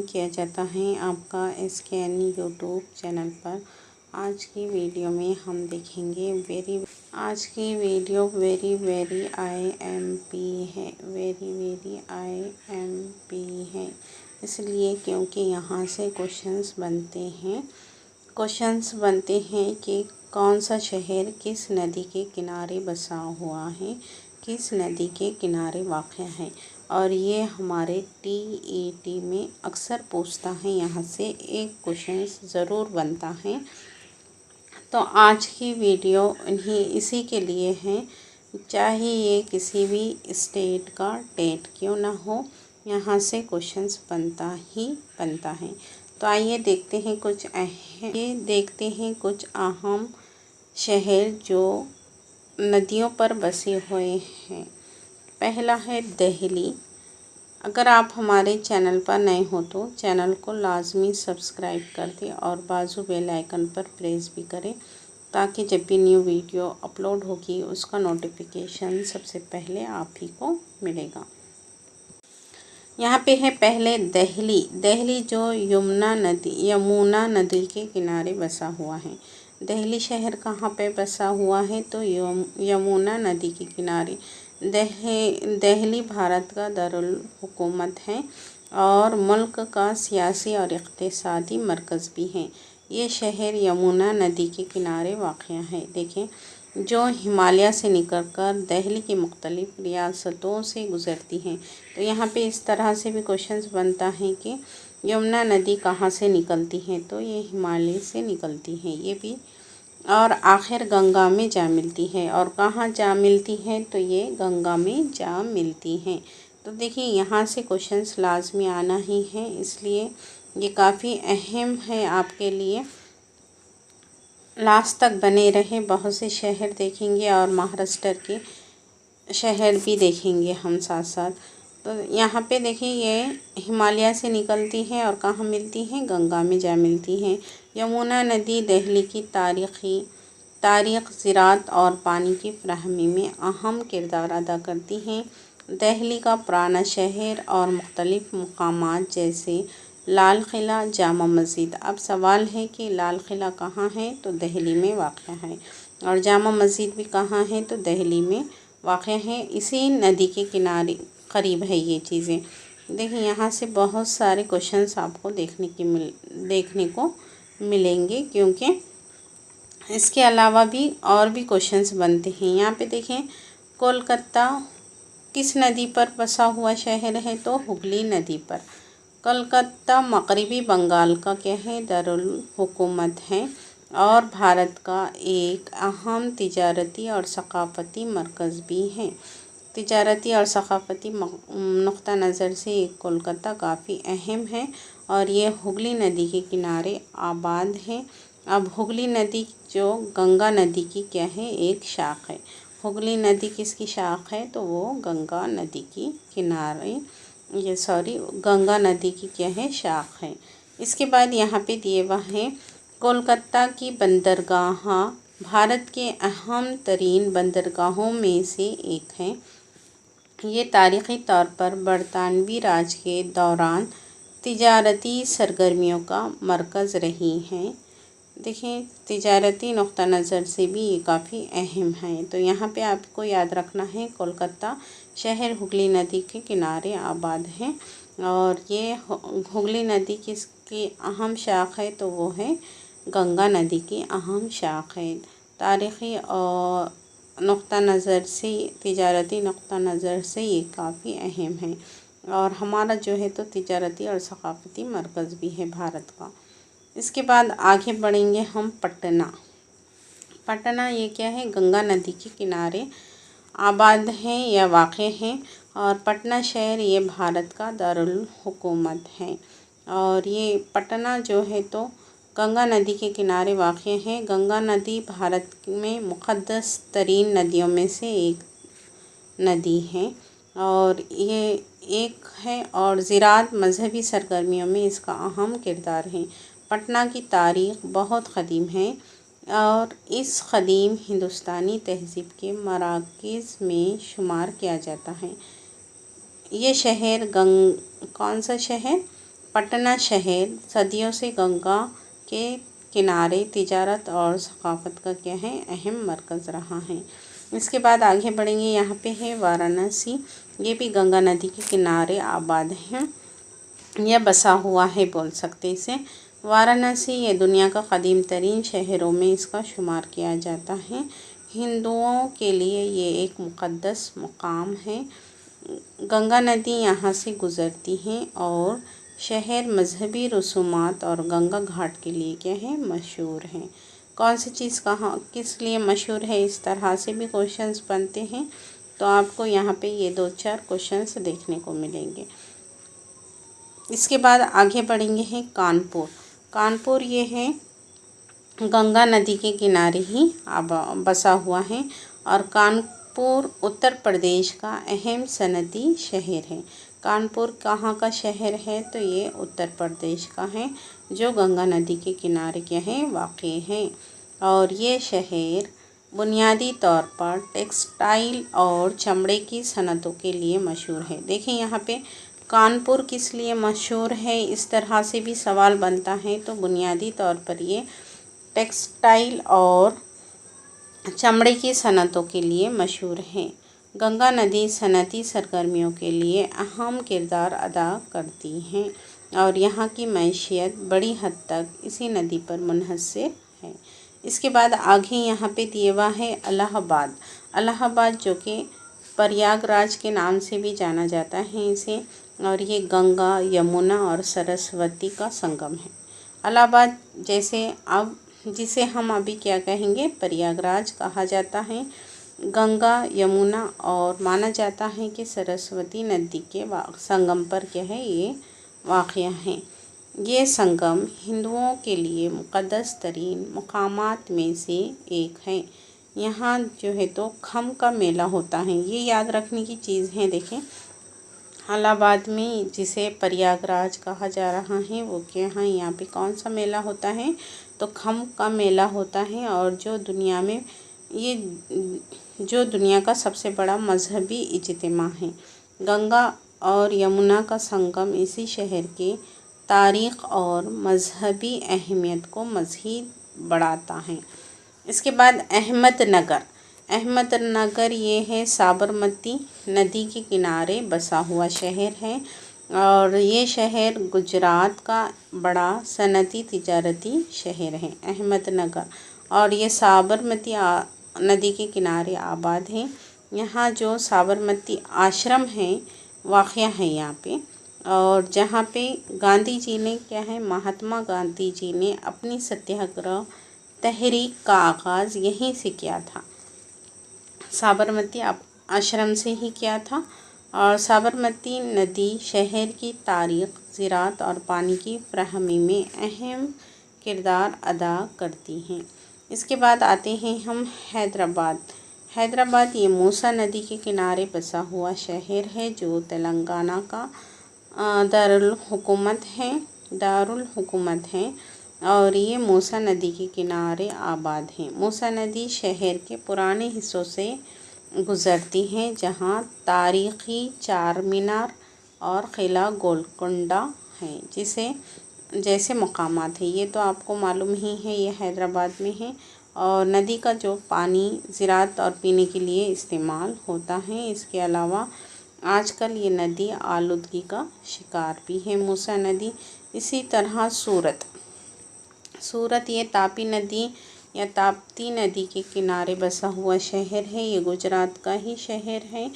किया जाता है आपका SKN यूट्यूब चैनल पर। आज की वीडियो में हम देखेंगे आज की वीडियो वेरी वेरी IMP है। वेरी IMP है इसलिए क्योंकि यहाँ से क्वेश्चंस बनते हैं कि कौन सा शहर किस नदी के किनारे बसा हुआ है, किस नदी के किनारे वाक़ है। और ये हमारे TET में अक्सर पूछता है, यहाँ से एक क्वेश्चन ज़रूर बनता है। तो आज की वीडियो इसी के लिए है, चाहे ये किसी भी स्टेट का टेट क्यों ना हो, यहाँ से क्वेश्चंस बनता है। तो आइए देखते हैं कुछ अहम शहर जो नदियों पर बसे हुए हैं। पहला है दिल्ली। अगर आप हमारे चैनल पर नए हो तो चैनल को लाजमी सब्सक्राइब कर दें और बाजू बेल आइकन पर प्रेस भी करें, ताकि जब भी न्यू वीडियो अपलोड होगी उसका नोटिफिकेशन सबसे पहले आप ही को मिलेगा। यहाँ पे है पहले दिल्ली जो यमुना नदी के किनारे बसा हुआ है। दिल्ली शहर कहाँ पे बसा हुआ है तो यमुना नदी के किनारे। दिल्ली भारत का दारुल हुकूमत है और मुल्क का सियासी और इक़्तिसादी मरकज़ भी है। ये शहर यमुना नदी के किनारे वाक़ है। देखें, जो हिमालय से निकलकर दिल्ली की मुख्तलिफ़ रियासतों से गुज़रती हैं। तो यहाँ पे इस तरह से भी क्वेश्चंस बनता है कि यमुना नदी कहाँ से निकलती है, तो ये हिमालय से निकलती है ये भी, और आखिर गंगा में जा मिलती है। और कहाँ जा मिलती है तो ये गंगा में जा मिलती है। तो देखिए, यहाँ से क्वेश्चंस लाजमी आना ही है, इसलिए ये काफ़ी अहम है आपके लिए। लास्ट तक बने रहे, बहुत से शहर देखेंगे और महाराष्ट्र के शहर भी देखेंगे हम साथ साथ। तो यहाँ पे देखिए, ये हिमालय से निकलती है और कहाँ मिलती हैं, गंगा में जा मिलती हैं। यमुना नदी दिल्ली की तारीख़, ज़राअत और पानी की फराहमी में अहम किरदार अदा करती हैं। दिल्ली का पुराना शहर और मुख्तलिफ़ मकामात जैसे लाल किला, जामा मस्जिद। अब सवाल है कि लाल किला कहाँ है तो दिल्ली में वाक़ है, और जामा मस्जिद भी कहाँ है तो दिल्ली में वाक़ है। इसी नदी के किनारे करीब है ये चीज़ें। देखिए, यहाँ से बहुत सारे क्वेश्चंस आपको देखने को मिलेंगे, क्योंकि इसके अलावा भी और भी क्वेश्चंस बनते हैं। यहाँ पे देखें, कोलकाता किस नदी पर बसा हुआ शहर है तो हुगली नदी पर। कोलकाता मगरबी बंगाल का क्या है, दारुल हुकूमत है और भारत का एक अहम तिजारती और सकाफ़ती मरकज़ भी है। तिजारती और सकाफ़ती नुक्ता नज़र से कोलकाता काफ़ी अहम है और ये हुगली नदी के किनारे आबाद है। अब हुगली नदी जो गंगा नदी की क्या है, एक शाख है। हुगली नदी किसकी शाख है तो वो गंगा नदी की गंगा नदी की क्या है, शाख है। इसके बाद यहाँ पे दिए हुआ है, कोलकाता की बंदरगाह भारत के अहम तरीन बंदरगाहों में से एक है। ये तारीख़ी तौर पर बरतानवी राज के दौरान तिजारती सरगर्मियों का मरकज़ रही हैं। देखें, तिजारती नुक्ता नज़र से भी ये काफ़ी अहम है। तो यहाँ पे आपको याद रखना है, कोलकाता शहर हुगली नदी के किनारे आबाद है और ये हुगली नदी किसकी अहम शाख है तो वो है गंगा नदी की अहम शाख है। तारीख़ी और नुक्ता नज़र से, तिजारती नुक्ता नज़र से ये काफ़ी अहम है और हमारा जो है तो तिजारती और सकाफ़ती मरकज़ भी है भारत का। इसके बाद आगे बढ़ेंगे हम पटना ये क्या है, गंगा नदी के किनारे आबाद है या वाक़ है और पटना शहर ये भारत का दारुल हुकूमत है। और ये पटना जो है तो गंगा नदी के किनारे वाक़ है। गंगा नदी भारत में मुक़द्दस तरीन नदियों में से एक नदी है और ये एक है, और ज़राअत मज़हबी सरगर्मियों में इसका अहम किरदार है। पटना की तारीख़ बहुत क़दीम है और इस क़दीम हिंदुस्तानी तहज़ीब के मराकज़ में शुमार किया जाता है। ये शहर कौन सा शहर, पटना शहर सदियों से गंगा के किनारे तिजारत और सकाफ़त का क्या है, अहम मरकज़ रहा है। इसके बाद आगे बढ़ेंगे, यहाँ पे है वाराणसी। ये भी गंगा नदी के किनारे आबाद है या बसा हुआ है बोल सकते इसे। वाराणसी ये दुनिया का कदीम तरीन शहरों में इसका शुमार किया जाता है। हिंदुओं के लिए ये एक मुक़द्दस मुकाम है। गंगा नदी यहाँ से गुज़रती है और शहर मजहबी रसूमात और गंगा घाट के लिए क्या है, मशहूर है। कौन सी चीज़ कहाँ किस लिए मशहूर है, इस तरह से भी क्वेश्चंस बनते हैं। तो आपको यहाँ पे ये 2-4 क्वेश्चंस देखने को मिलेंगे। इसके बाद आगे बढ़ेंगे हैं कानपुर। कानपुर ये है गंगा नदी के किनारे ही बसा हुआ है और कानपुर उत्तर प्रदेश का अहम सनती शहर है। कानपुर कहाँ का शहर है, तो ये उत्तर प्रदेश का है जो गंगा नदी के किनारे क्या है, वाक़ई है। और ये शहर बुनियादी तौर पर टेक्सटाइल और चमड़े की सनतों के लिए मशहूर है। देखिए यहाँ पे कानपुर किस लिए मशहूर है, इस तरह से भी सवाल बनता है। तो बुनियादी तौर पर ये टेक्सटाइल और चमड़े की सनतों के लिए मशहूर है। गंगा नदी सनती सरगर्मियों के लिए अहम किरदार अदा करती हैं और यहाँ की मैशियत बड़ी हद तक इसी नदी पर मुनहसर है। इसके बाद आगे यहाँ पे दिया हुआ है इलाहाबाद। इलाहाबाद जो कि प्रयागराज के नाम से भी जाना जाता है इसे, और ये गंगा, यमुना और सरस्वती का संगम है। इलाहाबाद जैसे अब जिसे हम अभी क्या कहेंगे, प्रयागराज कहा जाता है। गंगा, यमुना और माना जाता है कि सरस्वती नदी के संगम पर क्या है, ये वाक़या है। ये संगम हिंदुओं के लिए मुक़द्दस तरीन मकामात में से एक है। यहाँ जो है तो खम का मेला होता है, ये याद रखने की चीज़ है। देखें इलाहाबाद में जिसे प्रयागराज कहा जा रहा है वो क्या है, यहाँ पे कौन सा मेला होता है, तो खम का मेला होता है। और जो दुनिया का सबसे बड़ा मजहबी इज्तिमा है। गंगा और यमुना का संगम इसी शहर के तारीख़ और मजहबी अहमियत को मज़ीद बढ़ाता है। इसके बाद अहमदनगर ये है साबरमती नदी के किनारे बसा हुआ शहर है और ये शहर गुजरात का बड़ा सनती तिजारती शहर है अहमदनगर, और ये साबरमती नदी के किनारे आबाद है। यहाँ जो साबरमती आश्रम है वाक़या है यहाँ पे, और जहाँ पे गांधी जी ने क्या है, महात्मा गांधी जी ने अपनी सत्याग्रह तहरीक का आगाज़ यहीं से किया था, साबरमती आश्रम से ही किया था। और साबरमती नदी शहर की तारीख़, ज़राअत और पानी की फ्राहमी में अहम किरदार अदा करती हैं। इसके बाद आते हैं हम हैदराबाद ये मूसा नदी के किनारे बसा हुआ शहर है जो तेलंगाना का दारुल हुकूमत है और ये मूसा नदी के किनारे आबाद है। मूसा नदी शहर के पुराने हिस्सों से गुज़रती है जहाँ तारीख़ी चार मीनार और किला गोलकुंडा है जैसे मकामात है। ये तो आपको मालूम ही है, ये हैदराबाद में है। और नदी का जो पानी ज़राअत और पीने के लिए इस्तेमाल होता है। इसके अलावा आजकल ये नदी आलूदगी का शिकार भी है, मूसा नदी। इसी तरह सूरत ये तापी नदी के किनारे बसा हुआ शहर है। ये गुजरात का ही शहर है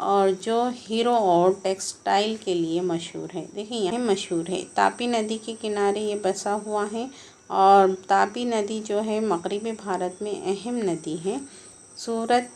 और जो हीरो और टेक्सटाइल के लिए मशहूर है। देखिए यहाँ मशहूर है, तापी नदी के किनारे ये बसा हुआ है और तापी नदी जो है मगरबी भारत में अहम नदी है। सूरत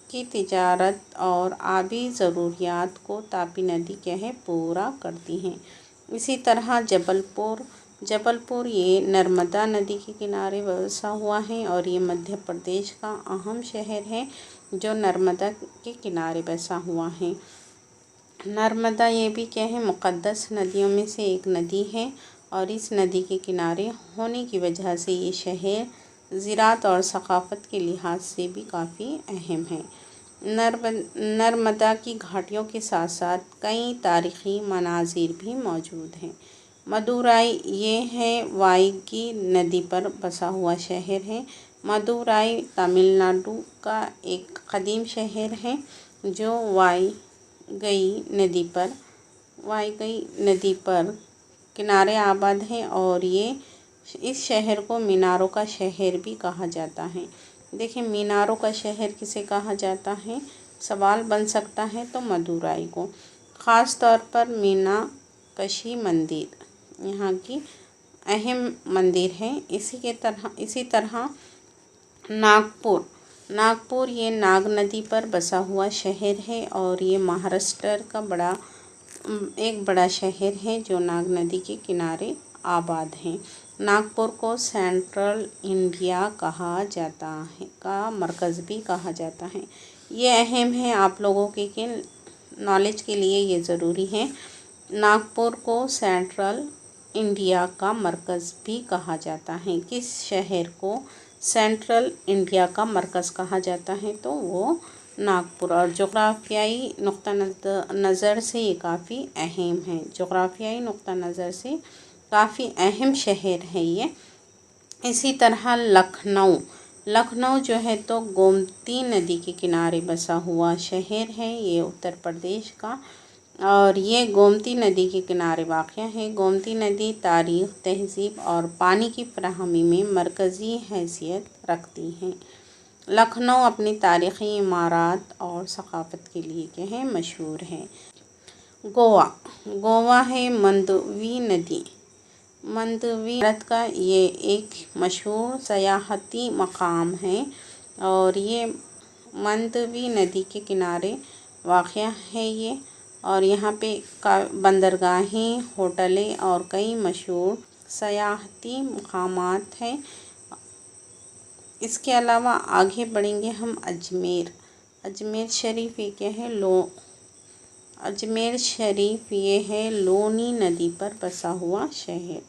की तिजारत और आबी ज़रूरियात को तापी नदी क्या है, पूरा करती हैं। इसी तरह जबलपुर ये नर्मदा नदी के किनारे बसा हुआ है और ये मध्य प्रदेश का अहम शहर है जो नर्मदा के किनारे बसा हुआ है। नर्मदा ये भी क्या है, मुक़द्दस नदियों में से एक नदी है और इस नदी के किनारे होने की वजह से ये शहर ज़राअत और सकाफ़त के लिहाज से भी काफ़ी अहम है। नर्मदा की घाटियों के साथ साथ कई तारीख़ी मनाज़िर भी मौजूद हैं। मदुराई ये है वाइगी नदी पर बसा हुआ शहर है। मदुराई तमिलनाडु का एक कदीम शहर है जो वाईगई नदी पर किनारे आबाद है और ये इस शहर को मीनारों का शहर भी कहा जाता है। देखिए, मीनारों का शहर किसे कहा जाता है, सवाल बन सकता है तो मदुराई को। ख़ास तौर पर मीनाक्षी मंदिर यहाँ की अहम मंदिर है। इसी तरह नागपुर ये नाग नदी पर बसा हुआ शहर है और ये महाराष्ट्र का एक बड़ा शहर है जो नाग नदी के किनारे आबाद है। नागपुर को सेंट्रल इंडिया कहा जाता है का मरकज़ भी कहा जाता है। ये अहम है आप लोगों के नॉलेज के लिए, ये ज़रूरी है। नागपुर को सेंट्रल इंडिया का मरकज़ भी कहा जाता है। किस शहर को सेंट्रल इंडिया का मरकज़ कहा जाता है तो वो नागपुर। और जोग्राफियाई नुक्ता नज़र से ये काफ़ी अहम है। जोग्राफियाई नुक्ता नज़र से काफ़ी अहम शहर है ये। इसी तरह लखनऊ जो है तो गोमती नदी के किनारे बसा हुआ शहर है। ये उत्तर प्रदेश का और ये गोमती नदी के किनारे वाक़ है। गोमती नदी तारीख़, तहज़ीब और पानी की फराहमी में मरकज़ी हैसियत रखती है। लखनऊ अपनी तारीख़ी इमारत और सक़ाफ़त के लिए क्या है, मशहूर है। गोवा है मंदवी भारत का ये एक मशहूर सयाहती मकाम है और ये मंदवी नदी के किनारे वाक़ है ये। और यहाँ पे बंदरगाहें, होटलें और कई मशहूर सयाहती मकामात हैं। इसके अलावा आगे बढ़ेंगे हम अजमेर शरीफ ये क्या है, अजमेर शरीफ ये है लोनी नदी पर बसा हुआ शहर।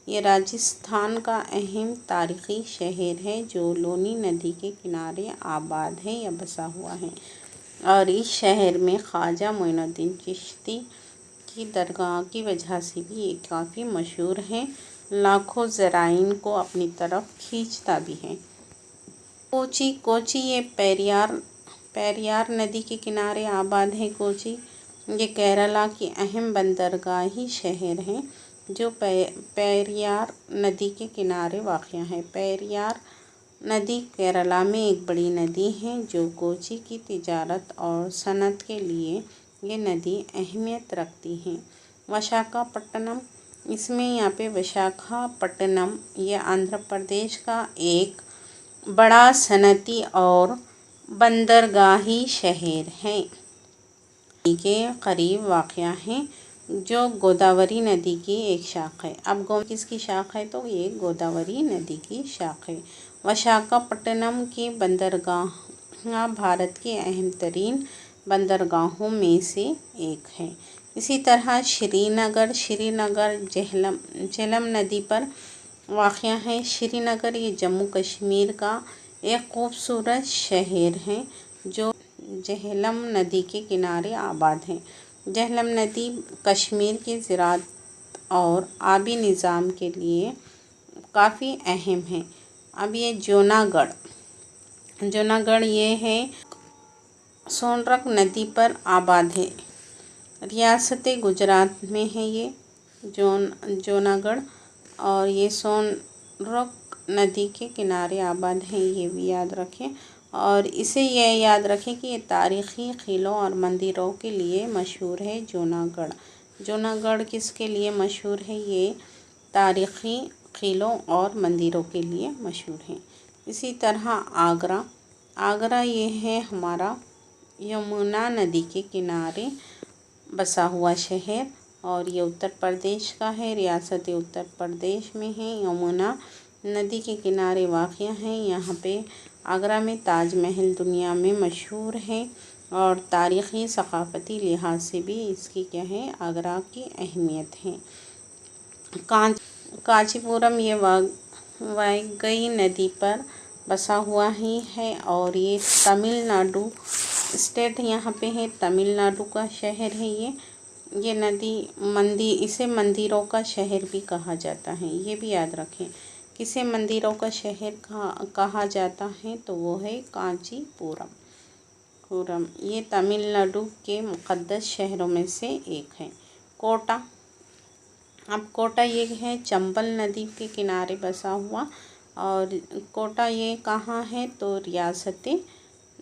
ये राजस्थान का अहम तारीख़ी शहर है जो लोनी नदी के किनारे आबाद है या बसा हुआ है। और इस शहर में ख्वाजा मोइनुद्दीन चिश्ती की दरगाह की वजह से भी ये काफ़ी मशहूर है। लाखों ज़ायरीन को अपनी तरफ खींचता भी है। कोची ये पेरियार नदी के किनारे आबाद है। कोची ये केरला की अहम बंदरगाही शहर है जो पेरियार नदी के किनारे वाक़ है। पेरियार नदी केरला में एक बड़ी नदी है जो कोची की तिजारत और सनत के लिए ये नदी अहमियत रखती है। विशाखापट्टनम, इसमें यहाँ पे विशाखापट्टनम ये आंध्र प्रदेश का एक बड़ा सनती और बंदरगाही शहर है के करीब वाक़ है जो गोदावरी नदी की एक शाख है। अब किसकी शाख है तो ये गोदावरी नदी की शाख है। विशाखापट्टनम की बंदरगाह भारत की अहम तरीन बंदरगाहों में से एक है। इसी तरह श्रीनगर झेलम नदी पर वाक़ है। श्रीनगर ये जम्मू कश्मीर का एक खूबसूरत शहर है जो झेलम नदी के किनारे आबाद है। झेलम नदी कश्मीर की ज़राअत और आबी निज़ाम के लिए काफ़ी अहम है। अब ये जूनागढ़ ये है सोनरख नदी पर आबाद है। रियासत गुजरात में है ये जूनागढ़ और ये सोनरख नदी के किनारे आबाद है, ये भी याद रखें। और इसे यह याद रखें कि ये तारीख़ी किलों और मंदिरों के लिए मशहूर है। जूनागढ़ किसके लिए मशहूर है, ये तारीख़ी किलों और मंदिरों के लिए मशहूर है। इसी तरह आगरा ये है हमारा यमुना नदी के किनारे बसा हुआ शहर और ये उत्तर प्रदेश का है। रियासत उत्तर प्रदेश में है। यमुना नदी के किनारे वाक़ है। यहाँ पे आगरा में ताजमहल दुनिया में मशहूर है और तारीख़ी सक़ाफ़ती लिहाज से भी इसकी क्या है, आगरा की अहमियत है। कांचीपुरम ये वाईगई नदी पर बसा हुआ ही है और ये तमिलनाडु स्टेट यहाँ पे है, तमिलनाडु का शहर है ये। ये नदी इसे मंदिरों का शहर भी कहा जाता है, ये भी याद रखें। किसे मंदिरों का शहर कहा जाता है तो वो है कांचीपुरम। ये तमिलनाडु के मुक़द्दस शहरों में से एक है। कोटा, अब कोटा ये है चंबल नदी के किनारे बसा हुआ, और कोटा ये कहाँ है तो रियासत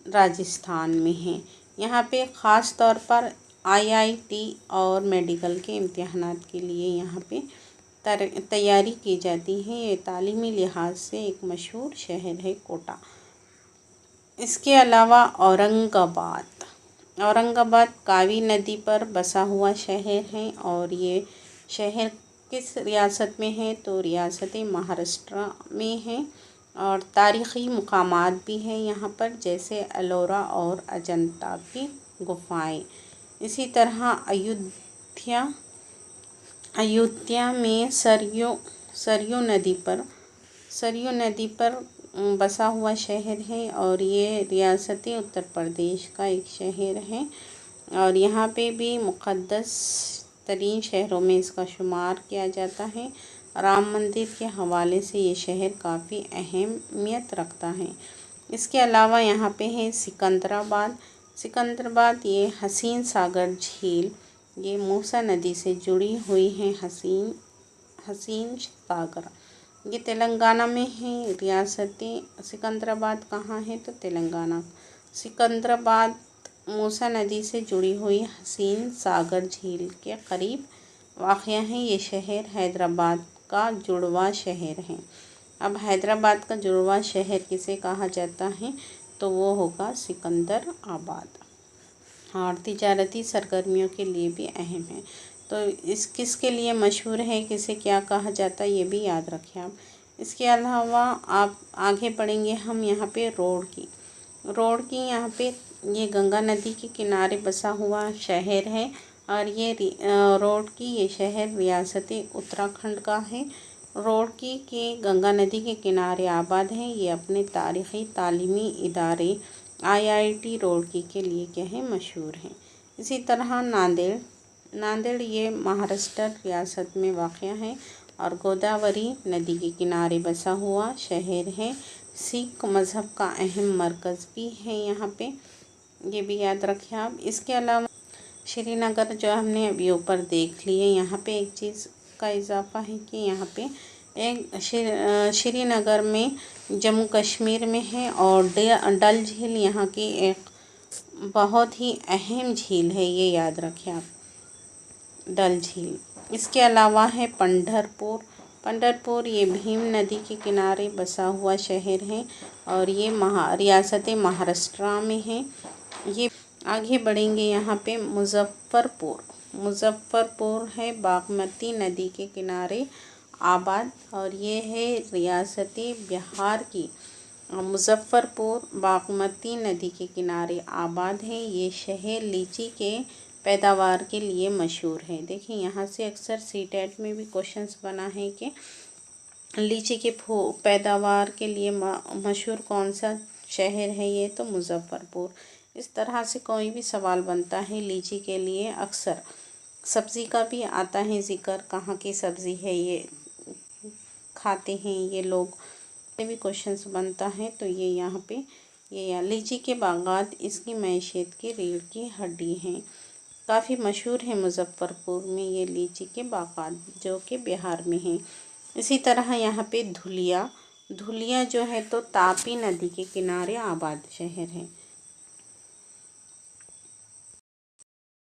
राजस्थान में है। यहाँ पे ख़ास तौर पर IIT और मेडिकल के इम्तिहानात के लिए यहाँ पे तैयारी की जाती है। ये तालीमी लिहाज से एक मशहूर शहर है कोटा। इसके अलावा औरंगाबाद कावी नदी पर बसा हुआ शहर है, और ये शहर किस रियासत में है तो रियासत महाराष्ट्र में है। और तारीख़ी मुकामात भी हैं यहाँ पर, जैसे एलोरा और अजंता की गुफ़ाएं। इसी तरह अयोध्या में सरयू नदी पर बसा हुआ शहर है, और ये रियासत उत्तर प्रदेश का एक शहर है, और यहाँ पे भी मुक़द्दस तरीन शहरों में इसका शुमार किया जाता है। राम मंदिर के हवाले से ये शहर काफ़ी अहमियत रखता है। इसके अलावा यहाँ पे है सिकंदराबाद ये हसीन सागर झील, ये मूसा नदी से जुड़ी हुई है। हसीन सागर ये तेलंगाना में है। रियासत सिकंदराबाद कहाँ है तो तेलंगाना। सिकंदराबाद मूसा नदी से जुड़ी हुई हसीन सागर झील के करीब वाक़या है। ये शहर हैदराबाद का जुड़वा शहर है। अब हैदराबाद का जुड़वा शहर किसे कहा जाता है तो वो होगा सिकंदराबाद। और तिजारती सरगर्मियों के लिए भी अहम है। तो किसके लिए मशहूर है, किसे क्या कहा जाता है, ये भी याद रखें आप। इसके अलावा आप आगे बढ़ेंगे हम यहाँ पे रोड की यहाँ पे ये गंगा नदी के किनारे बसा हुआ शहर है, और ये रोड की ये शहर रियासत उत्तराखंड का है। रोडकी के गंगा नदी के किनारे आबाद है। ये अपने तारीख़ी तालीमी इदारे IIT रोडकी के लिए क्या है मशहूर है। इसी तरह नांदेड़ ये महाराष्ट्र रियासत में वाक़या है, और गोदावरी नदी के किनारे बसा हुआ शहर है। सिख मज़हब का अहम मरकज़ भी है यहाँ पे, ये भी याद रखें आप। इसके अलावा श्रीनगर जो हमने अभी ऊपर देख लिए, यहाँ पे एक चीज़ का इजाफा है कि यहाँ पे एक श्रीनगर में जम्मू कश्मीर में है, और डल झील यहाँ की एक बहुत ही अहम झील है, ये याद रखें आप, डल झील। इसके अलावा है पंढरपुर ये भीम नदी के किनारे बसा हुआ शहर है, और ये रियासत महाराष्ट्र में है। ये आगे बढ़ेंगे यहाँ पे मुज़फ़्फ़रपुर है बागमती नदी के किनारे आबाद, और ये है रियासत बिहार की। मुज़फ़्फ़रपुर बागमती नदी के किनारे आबाद है। ये शहर लीची के पैदावार के लिए मशहूर है। देखिए यहाँ से अक्सर CTET में भी क्वेश्चंस बना है कि लीची के पैदावार के लिए मशहूर कौन सा शहर है, ये तो मुज़फ़्फ़रपुर। इस तरह से कोई भी सवाल बनता है लीची के लिए, अक्सर सब्ज़ी का भी आता है ज़िक्र, कहाँ की सब्ज़ी है, ये खाते हैं ये लोग, ये भी क्वेश्चंस बनता है। तो ये यहाँ पे ये लीची के बागात इसकी मैशत की रीढ़ की हड्डी हैं। काफ़ी मशहूर है मुज़फ़्फ़रपुर में ये लीची के बागात, जो कि बिहार में हैं। इसी तरह यहाँ पे धुलिया जो है तो तापी नदी के किनारे आबाद शहर है।